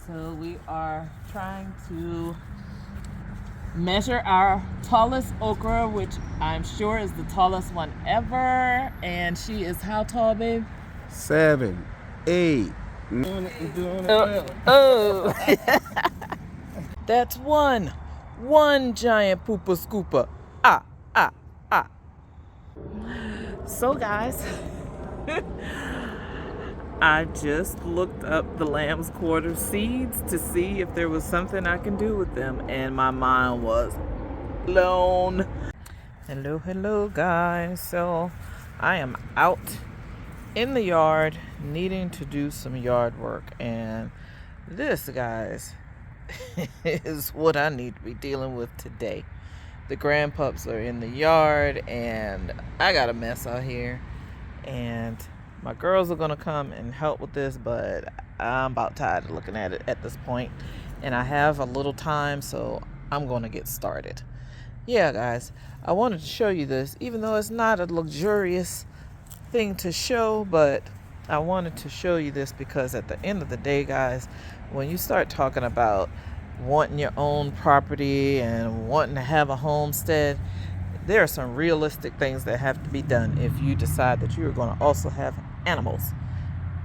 So we are trying to measure our tallest okra, which I'm sure is the tallest one ever. And she is how tall, babe? 7, 8. Oh. That's one giant poopa scooper. Ah. So guys, I just looked up the lamb's quarter seeds to see if there was something I can do with them, and my mind was blown. Hello guys. So I am out in the yard needing to do some yard work, and this, guys, is what I need to be dealing with today. The grandpups are in the yard and I got a mess out here, and my girls are gonna come and help with this, but I'm about tired of looking at it at this point, and I have a little time, so I'm gonna get started. Yeah guys, I wanted to show you this, even though it's not a luxurious thing to show, but I wanted to show you this because at the end of the day, guys, when you start talking about wanting your own property and wanting to have a homestead, there are some realistic things that have to be done if you decide that you're going to also have animals.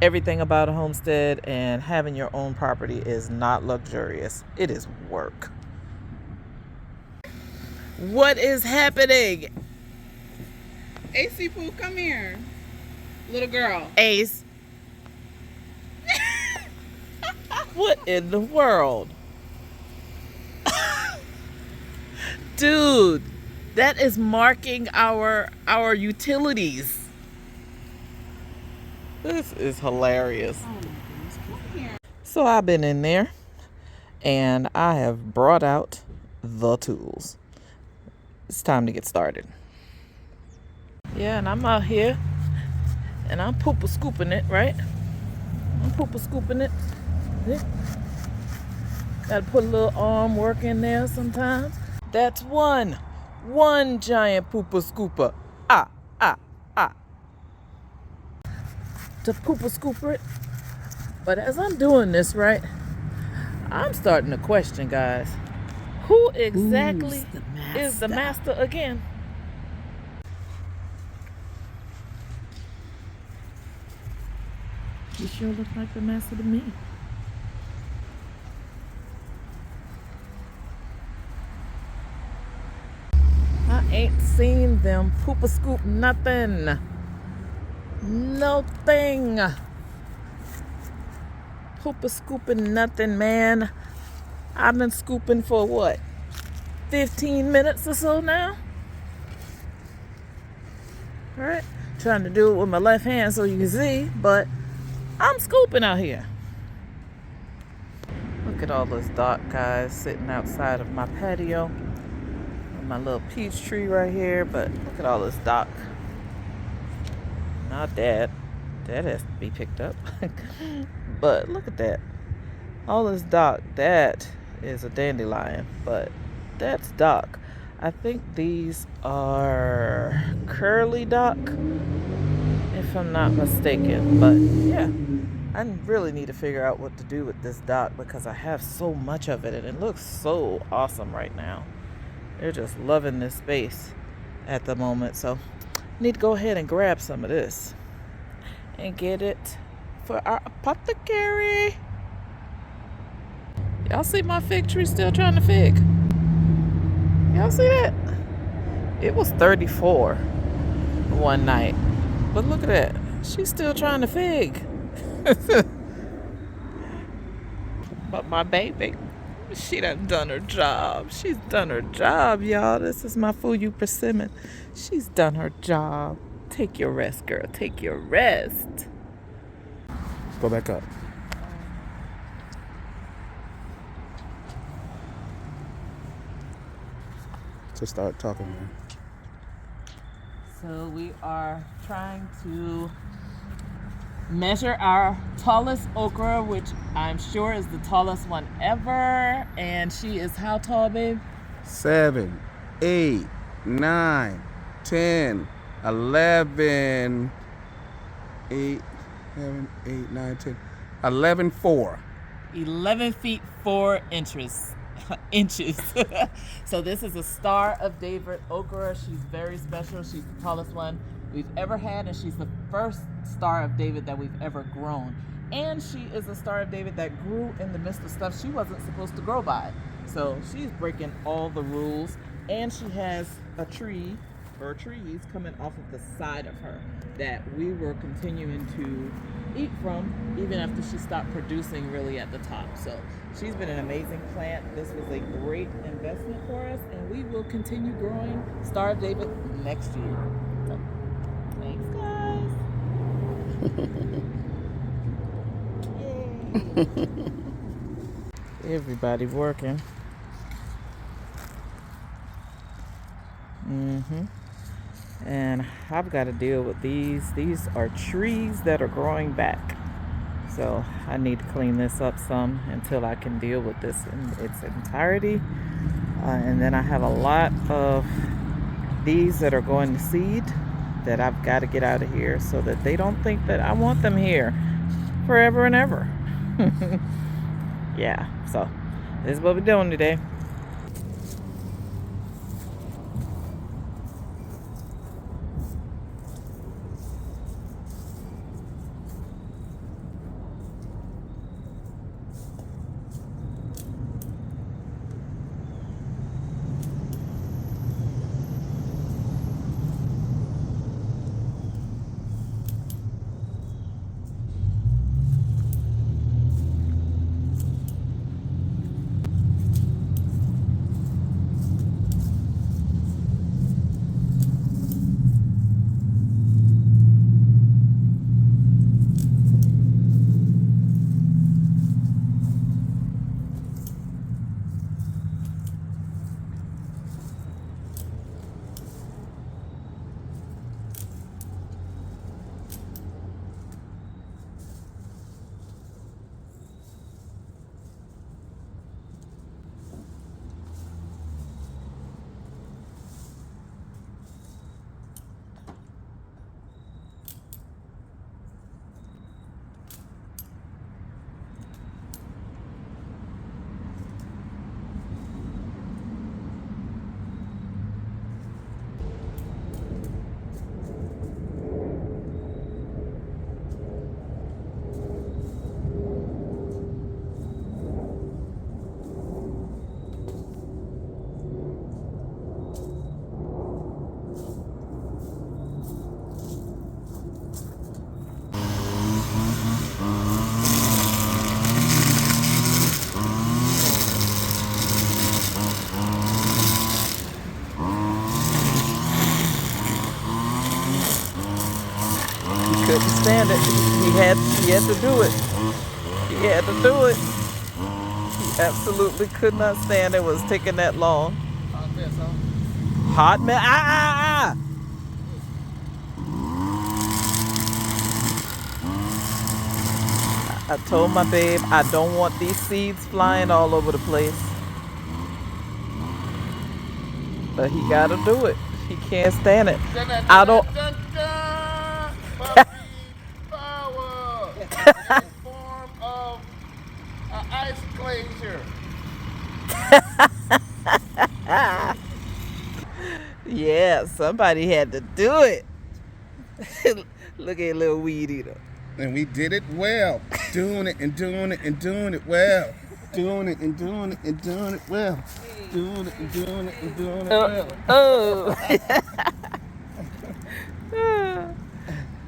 Everything about a homestead and having your own property is not luxurious. It is work. What is happening? AC Pooh, come here. Little girl. Ace. What in the world? Dude, that is marking our utilities. This is hilarious. Oh my goodness, come here. So I've been in there and I have brought out the tools. It's time to get started. Yeah, and I'm out here and I'm poopa scooping it, right? I'm poopa scooping it. Yeah. Gotta put a little arm work in there sometimes. That's one giant poopa scooper. Ah. To poopa scooper it. But as I'm doing this, right, I'm starting to question, guys, who exactly is the master again? You sure look like the master to me. I ain't seen them poopa scoop nothing. Nothing. Poopa scooping nothing, man. I've been scooping for what? 15 minutes or so now? Alright. Trying to do it with my left hand so you can see, but I'm scooping out here. Look at all this dock, guys, sitting outside of my patio. My little peach tree right here, but look at all this dock. Not that. That has to be picked up. But look at that. All this dock. That is a dandelion, but that's dock. I think these are curly dock, if I'm not mistaken. But yeah, I really need to figure out what to do with this dock because I have so much of it and it looks so awesome right now. They're just loving this space at the moment. So I need to go ahead and grab some of this and get it for our apothecary. Y'all see my fig tree still trying to fig? Y'all see that? It was 34 one night. But look at that. She's still trying to fig. But my baby, she done her job. She's done her job, y'all. This is my Fuyu persimmon. She's done her job. Take your rest, girl. Take your rest. Go back up. To start talking, man. So we are trying to measure our tallest okra, which I'm sure is the tallest one ever. And she is how tall, babe? 7, 8, 9, 10, 11, 8, 7, 8, 9, 10, 11, 4. 11 feet 4 inches. So this is a Star of David okra. She's very special. She's the tallest one we've ever had, and she's the first Star of David that we've ever grown. And she is a Star of David that grew in the midst of stuff she wasn't supposed to grow by. So she's breaking all the rules, and she has a tree or trees coming off of the side of her that we were continuing to eat from even after she stopped producing really at the top. So she's been an amazing plant. This was a great investment for us, and we will continue growing Star of David next year. So, thanks, guys. Yay. Everybody working. And I've got to deal with these. These are trees that are growing back. So I need to clean this up some until I can deal with this in its entirety. And then I have a lot of these that are going to seed that I've got to get out of here so that they don't think that I want them here forever and ever. Yeah, so this is what we're doing today. Couldn't stand it. He had to do it. He had to do it. He absolutely could not stand it. Was taking that long. Hot mess, huh? Hot mess. I told my babe I don't want these seeds flying all over the place. But he gotta do it. He can't stand it. I don't. Power in the form of an ice glacier. Yeah, somebody had to do it. Look at little weed eater. And we did it well. Doing it and doing it and doing it well. Doing it and doing it and doing it well. Doing it and doing it and doing it well. Oh.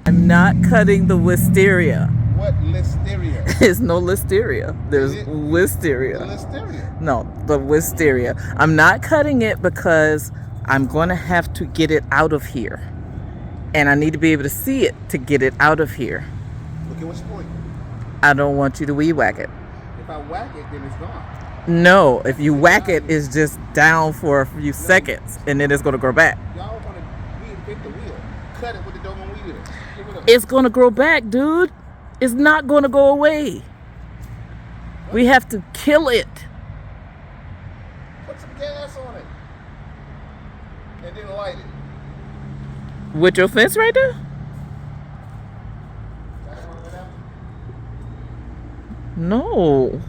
I'm not cutting the wisteria. What listeria? There's no listeria. There's wisteria. The listeria. No, the wisteria. I'm not cutting it because I'm going to have to get it out of here. And I need to be able to see it to get it out of here. Look at what's point. I don't want you to weed whack it. If I whack it, then it's gone. No, if you whack it, it's just down for a few seconds and then it's going to grow back. Y'all want to reinvent the wheel. Cut it with the doggone weed eater. It's going to grow back, dude. It's not going to go away. We have to kill it. Put some gas on it. And then light it. With your fence right there? No.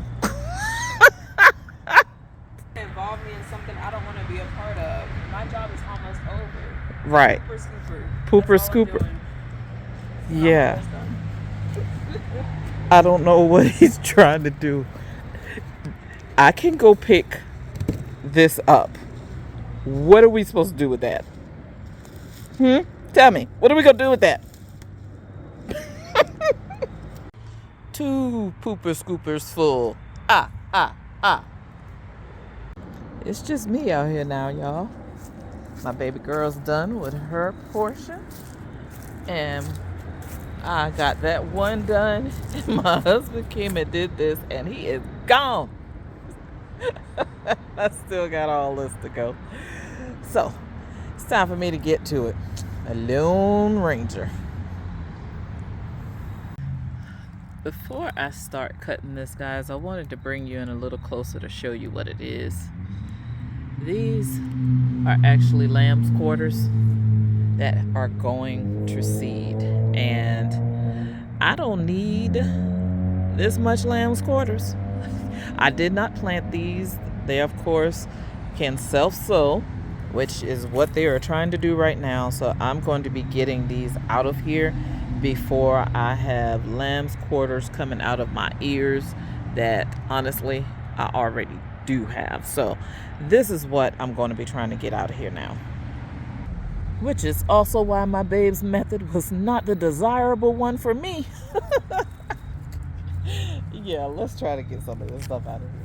Right. Pooper scooper. Pooper That's all I'm scooper. doing. Yeah. Almost done. I don't know what he's trying to do. I can go pick this up. What are we supposed to do with that? Tell me. What are we going to do with that? Two pooper scoopers full. Ah. It's just me out here now, y'all. My baby girl's done with her portion. And I got that one done. My husband came and did this, and he is gone. I still got all this to go. So, it's time for me to get to it. A Lone Ranger. Before I start cutting this, guys, I wanted to bring you in a little closer to show you what it is. These are actually lamb's quarters that are going to seed. And I don't need this much lamb's quarters. I did not plant these. They, of course, can self-sow, which is what they are trying to do right now. So I'm going to be getting these out of here before I have lamb's quarters coming out of my ears that, honestly, I already do have. So this is what I'm going to be trying to get out of here now. Which is also why my babe's method was not the desirable one for me. Yeah, let's try to get some of this stuff out of here.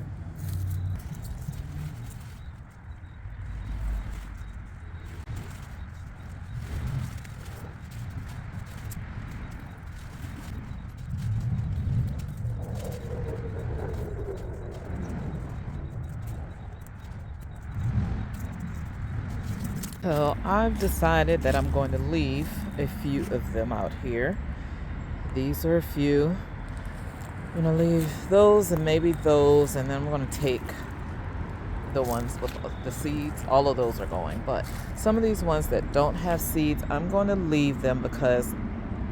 So I've decided that I'm going to leave a few of them out here. These are a few. I'm going to leave those and maybe those, and then I'm going to take the ones with the seeds. All of those are going, but some of these ones that don't have seeds, I'm going to leave them because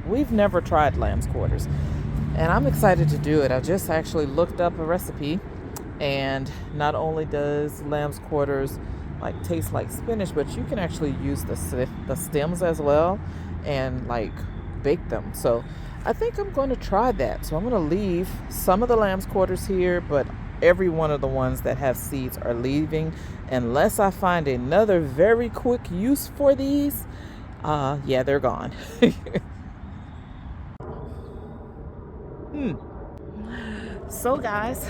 we've never tried lamb's quarters. And I'm excited to do it. I just actually looked up a recipe, and not only does lamb's quarters like taste like spinach, but you can actually use the stems as well and like bake them. So I think I'm going to try that. So I'm going to leave some of the lamb's quarters here, but every one of the ones that have seeds are leaving unless I find another very quick use for these. Yeah, they're gone. So guys,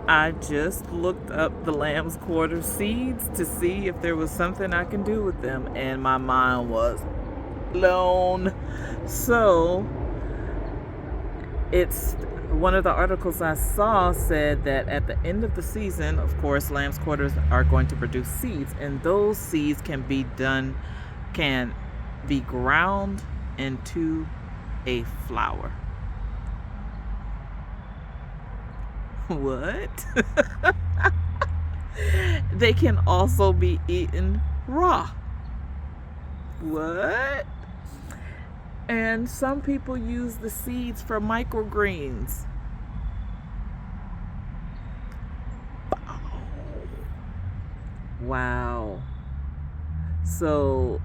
I just looked up the lamb's quarter seeds to see if there was something I can do with them, and my mind was blown. So it's one of the articles I saw said that at the end of the season, of course, lamb's quarters are going to produce seeds, and those seeds can be ground into a flour. What? They can also be eaten raw. What? And some people use the seeds for microgreens. Wow. So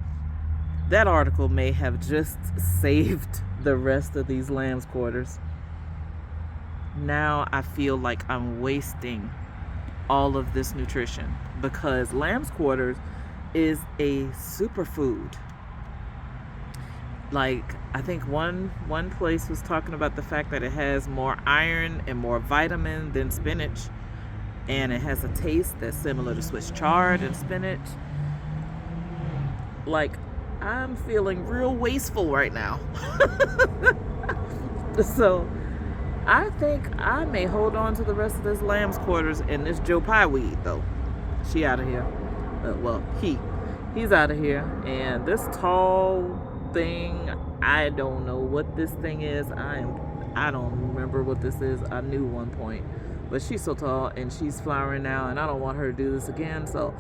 that article may have just saved the rest of these lamb's quarters. Now I feel like I'm wasting all of this nutrition because lamb's quarters is a superfood. Like, I think one place was talking about the fact that it has more iron and more vitamin than spinach, and it has a taste that's similar to Swiss chard and spinach. Like, I'm feeling real wasteful right now. So I think I may hold on to the rest of this lamb's quarters and this Joe Pie weed, though. She out of here. Well, he's out of here. And this tall thing, I don't know what this thing is. I don't remember what this is. I knew one point, but she's so tall and she's flowering now, and I don't want her to do this again. So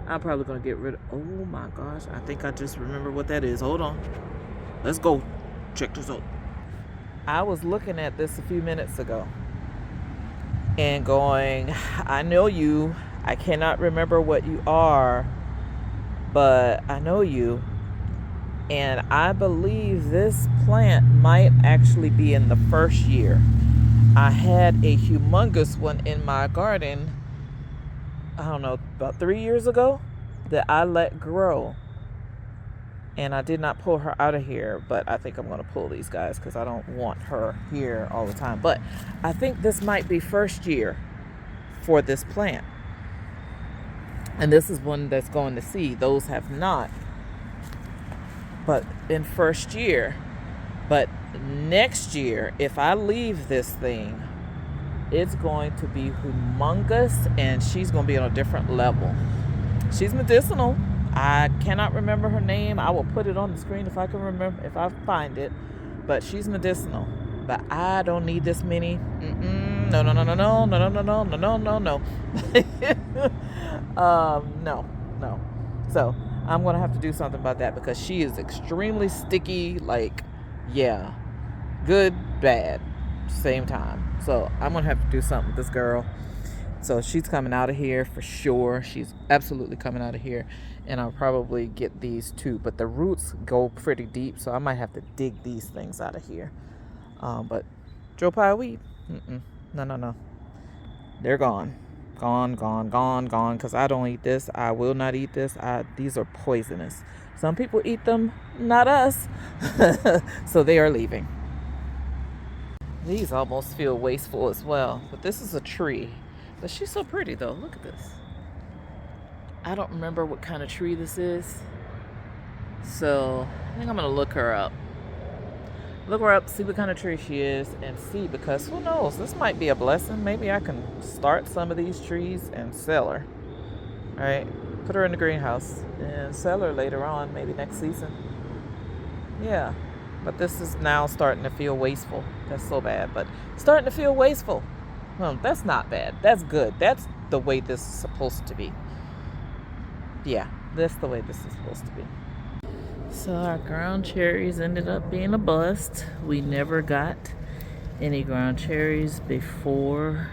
I'm probably gonna get rid of. Oh my gosh! I think I just remember what that is. Hold on. Let's go check this out. I was looking at this a few minutes ago and going, I know you. I cannot remember what you are, but I know you, and I believe this plant might actually be in the first year. I had a humongous one in my garden, I don't know, about 3 years ago that I let grow. And I did not pull her out of here, but I think I'm going to pull these guys because I don't want her here all the time. But I think this might be first year for this plant. And this is one that's going to seed. Those have not. But in first year. But next year, if I leave this thing, it's going to be humongous, and she's going to be on a different level. She's medicinal. I cannot remember her name. I will put it on the screen if I can remember, if I find it. But she's medicinal. But I don't need this many. No. No. So I'm going to have to do something about that because she is extremely sticky. Like, yeah, good, bad, same time. So I'm going to have to do something with this girl. So she's coming out of here for sure. She's absolutely coming out of here. And I'll probably get these too. But the roots go pretty deep, so I might have to dig these things out of here. But Joe Pie weed, no. They're gone. Gone. Because I don't eat this. I will not eat this. These are poisonous. Some people eat them, not us. So they are leaving. These almost feel wasteful as well. But this is a tree. But she's so pretty though. Look at this. I don't remember what kind of tree this is. So I think I'm going to look her up. Look her up, see what kind of tree she is, and see, because who knows? This might be a blessing. Maybe I can start some of these trees and sell her. All right? Put her in the greenhouse and sell her later on, maybe next season. Yeah. But this is now starting to feel wasteful. That's so bad. But starting to feel wasteful. Well, that's not bad. That's good. That's the way this is supposed to be. Yeah, that's the way this is supposed to be. So our ground cherries ended up being a bust. We never got any ground cherries before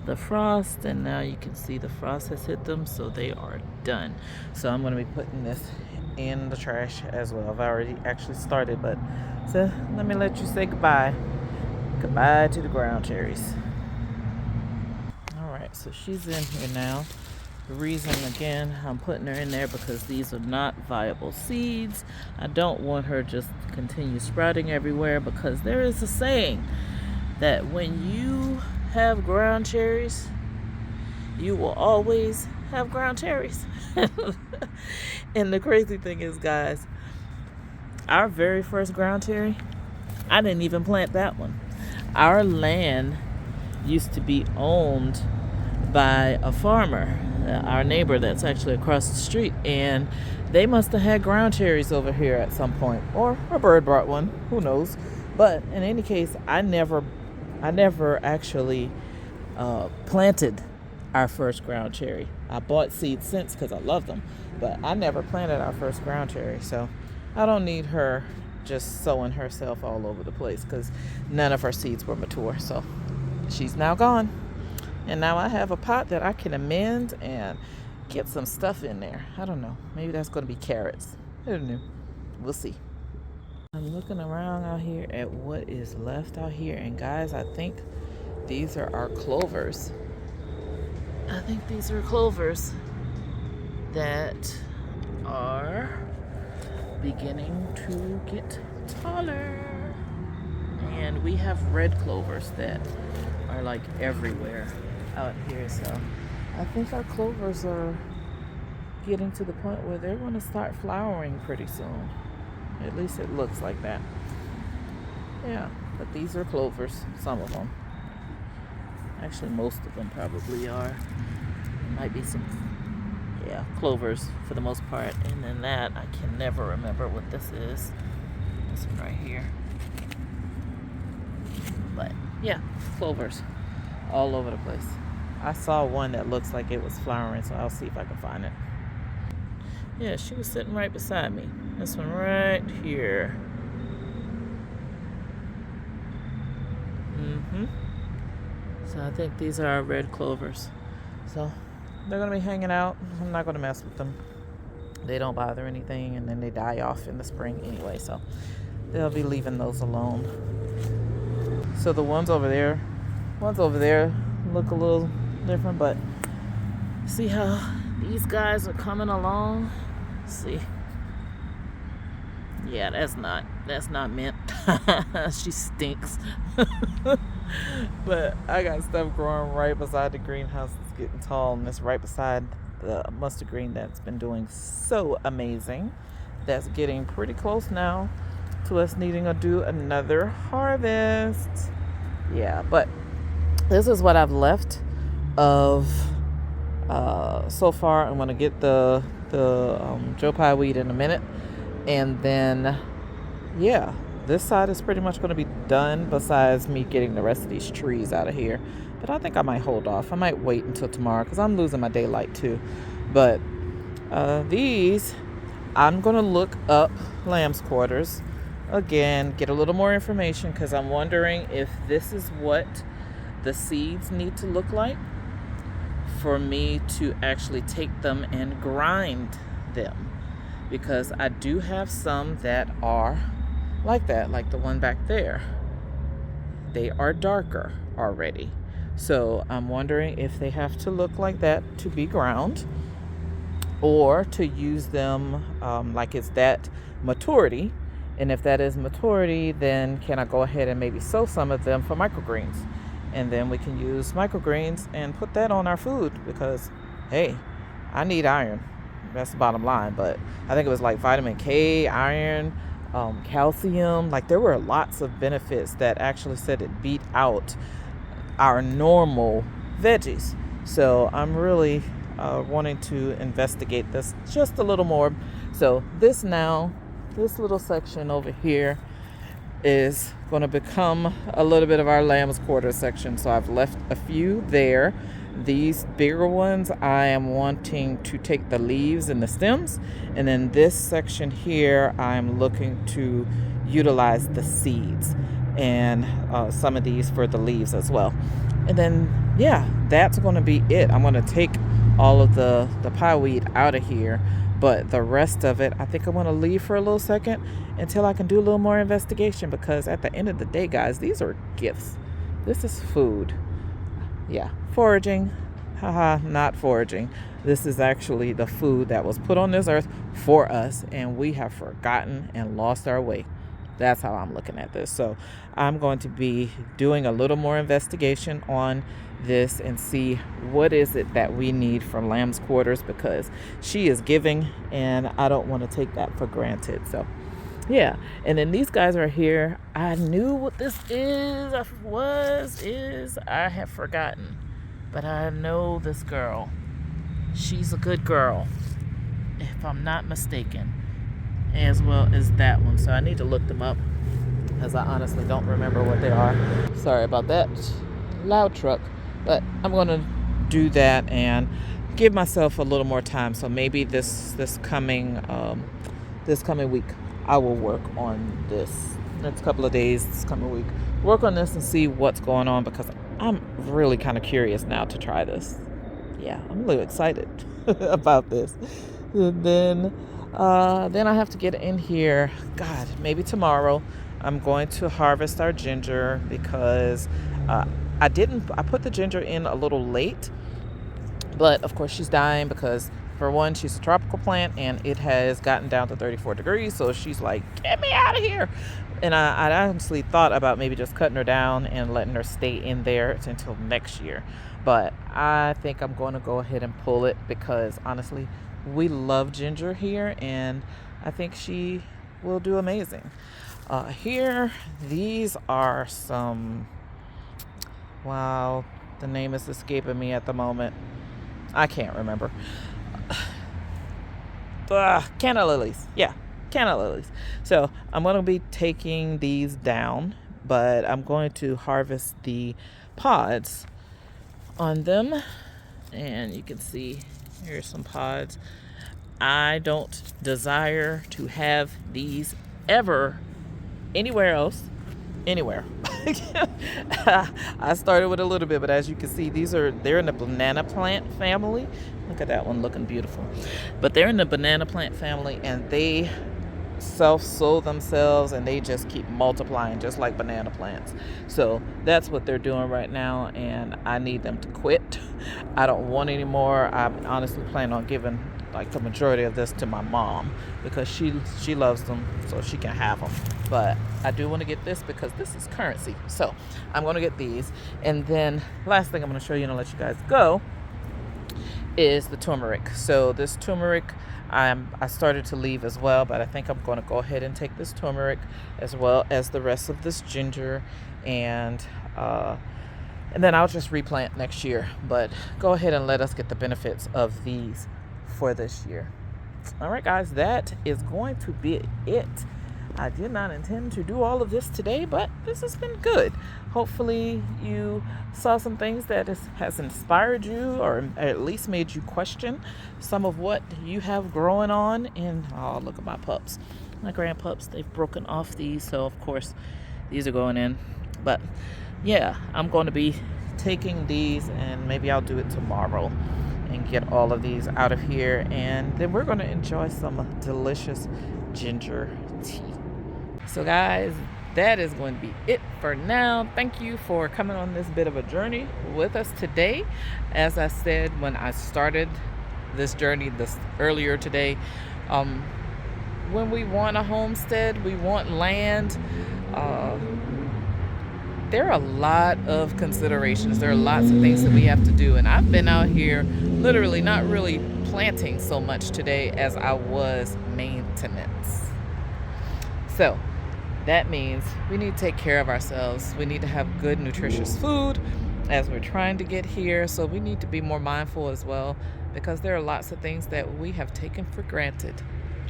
the frost, and now you can see the frost has hit them, so they are done. So I'm going to be putting this in the trash as well. I've already actually started, but so let me let you say goodbye. Goodbye to the ground cherries. All right, so she's in here now. The reason, again, I'm putting her in there because these are not viable seeds. I don't want her just to continue sprouting everywhere, because there is a saying that when you have ground cherries, you will always have ground cherries. And the crazy thing is, guys, our very first ground cherry, I didn't even plant that one. Our land used to be owned by a farmer, our neighbor that's actually across the street, and they must have had ground cherries over here at some point, or a bird brought one, who knows. But in any case, I never actually planted our first ground cherry. I bought seeds since because I love them, but I never planted our first ground cherry, so I don't need her just sowing herself all over the place, because none of her seeds were mature. So she's now gone. And now I have a pot that I can amend and get some stuff in there. I don't know. Maybe that's going to be carrots. I don't know. We'll see. I'm looking around out here at what is left out here. And guys, I think these are our clovers. I think these are clovers that are beginning to get taller. And we have red clovers that are like everywhere out here, so I think our clovers are getting to the point where they're going to start flowering pretty soon. At least it looks like that. Yeah, but these are clovers, some of them. Actually, most of them probably are. There might be some, yeah, clovers for the most part. And then that, I can never remember what this is. This one right here. But yeah, clovers all over the place. I saw one that looks like it was flowering, so I'll see if I can find it. Yeah, she was sitting right beside me. This one right here. So I think these are our red clovers. So they're going to be hanging out. I'm not going to mess with them. They don't bother anything, and then they die off in the spring anyway, so they'll be leaving those alone. So the ones over there look a little different, but see how these guys are coming along? See, yeah, that's not mint. She stinks. But I got stuff growing right beside the greenhouse. It's getting tall, and it's right beside the mustard green that's been doing so amazing. That's getting pretty close now to us needing to do another harvest. Yeah, but this is what I've left of so far. I'm gonna get the Joe Pye weed in a minute, and then yeah, this side is pretty much going to be done, besides me getting the rest of these trees out of here. But I think I might hold off. I might wait until tomorrow because I'm losing my daylight too. But these, I'm going to look up lamb's quarters again, get a little more information, because I'm wondering if this is what the seeds need to look like for me to actually take them and grind them. Because I do have some that are like that, like the one back there. They are darker already. So I'm wondering if they have to look like that to be ground, or to use them like it's that maturity. And if that is maturity, then can I go ahead and maybe sow some of them for microgreens? And then we can use microgreens and put that on our food, because, hey, I need iron. That's the bottom line. But I think it was like vitamin K, iron, calcium. Like, there were lots of benefits that actually said it beat out our normal veggies. So I'm really wanting to investigate this just a little more. So this little section over here is going to become a little bit of our lamb's quarter section. So I've left a few there. These bigger ones, I am wanting to take the leaves and the stems, and then this section here, I'm looking to utilize the seeds and some of these for the leaves as well. And then, yeah, that's going to be it. I'm going to take all of the pie weed out of here, but the rest of it, I think I'm going to leave for a little second until I can do a little more investigation, because at the end of the day, guys, these are gifts. This is food. Yeah, foraging. Haha, not foraging. This is actually the food that was put on this earth for us, and we have forgotten and lost our way. That's how I'm looking at this. So I'm going to be doing a little more investigation on this and see what is it that we need from lamb's quarters, because she is giving and I don't want to take that for granted. So yeah, and then these guys are here. I knew what this is. I have forgotten. But I know this girl. She's a good girl, if I'm not mistaken, as well as that one. So I need to look them up, as I honestly don't remember what they are. Sorry about that loud truck. But I'm going to do that and give myself a little more time. So maybe this coming week, I will work on this. Next couple of days, this coming week, work on this and see what's going on, because I'm really kind of curious now to try this. Yeah, I'm really excited about this. And then I have to get in here. God, maybe tomorrow I'm going to harvest our ginger, because I put the ginger in a little late, but of course she's dying because, for one, she's a tropical plant and it has gotten down to 34 degrees. So she's like, get me out of here. And I honestly thought about maybe just cutting her down and letting her stay in there until next year. But I think I'm going to go ahead and pull it, because honestly, we love ginger here and I think she will do amazing. Here, these are some, wow, the name is escaping me at the moment. I can't remember. Canna lilies. Yeah, canna lilies. So I'm going to be taking these down, but I'm going to harvest the pods on them. And you can see here's some pods. I don't desire to have these ever anywhere else. Anywhere. I started with a little bit, but as you can see, they're in the banana plant family. Look at that one looking beautiful. But they're in the banana plant family, and they self-sow themselves, and they just keep multiplying just like banana plants. So that's what they're doing right now, and I need them to quit. I don't want any more. I honestly plan on giving like the majority of this to my mom because she loves them, so she can have them. But I do want to get this because this is currency. So I'm going to get these. And then last thing I'm going to show you and I'll let you guys go is the turmeric. So this turmeric, I started to leave as well, but I think I'm going to go ahead and take this turmeric as well as the rest of this ginger, and then I'll just replant next year. But go ahead and let us get the benefits of these for this year. All right, guys, that is going to be it. I did not intend to do all of this today, but this has been good. Hopefully you saw some things that has inspired you, or at least made you question some of what you have growing on. And oh, look at my pups, my grand pups. They've broken off these, so of course these are going in. But yeah, I'm going to be taking these, and maybe I'll do it tomorrow and get all of these out of here, and then we're going to enjoy some delicious ginger tea. So guys, that is going to be it for now. Thank you for coming on this bit of a journey with us today. As I said when I started this journey earlier today, when we want a homestead, we want land, there are a lot of considerations. There are lots of things that we have to do. And I've been out here literally not really planting so much today as I was maintenance. So that means we need to take care of ourselves. We need to have good, nutritious food as we're trying to get here. So we need to be more mindful as well, because there are lots of things that we have taken for granted.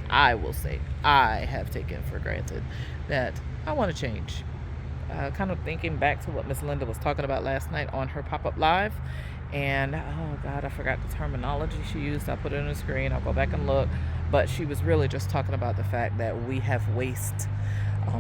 I will say I have taken for granted that I want to change. Kind of thinking back to what Miss Linda was talking about last night on her pop-up live, and oh God, I forgot the terminology she used. I'll put it on the screen. I'll go back and look. But she was really just talking about the fact that we have waste.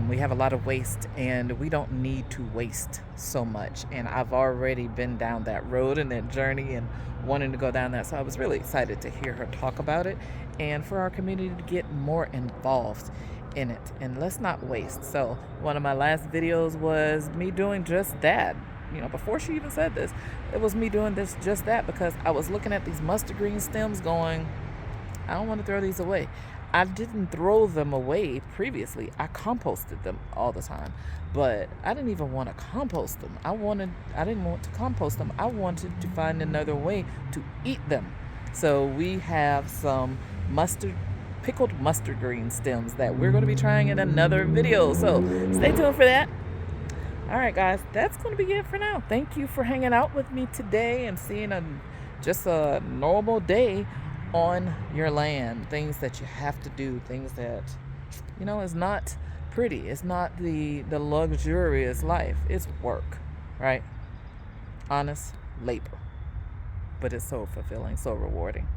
We have a lot of waste, and we don't need to waste so much. And I've already been down that road and that journey and wanting to go down that. So I was really excited to hear her talk about it, and for our community to get more involved in it, and let's not waste. So one of my last videos was me doing just that. You know, before she even said this, it was me doing just that, because I was looking at these mustard green stems going, I don't want to throw these away. I didn't throw them away previously. I composted them all the time, but I didn't even want to compost them. I didn't want to compost them. I wanted to find another way to eat them. So we have some pickled mustard green stems that we're going to be trying in another video. So stay tuned for that. All right, guys, that's going to be it for now. Thank you for hanging out with me today and seeing just a normal day on your land. Things that you have to do, things that, you know, is not pretty. It's not the luxurious life. It's work, right? Honest labor. But it's so fulfilling, so rewarding.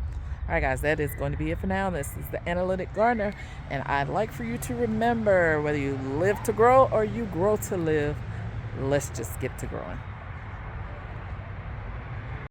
All right, guys, that is going to be it for now. This is the Analytic Gardener, and I'd like for you to remember, whether you live to grow or you grow to live, let's just get to growing.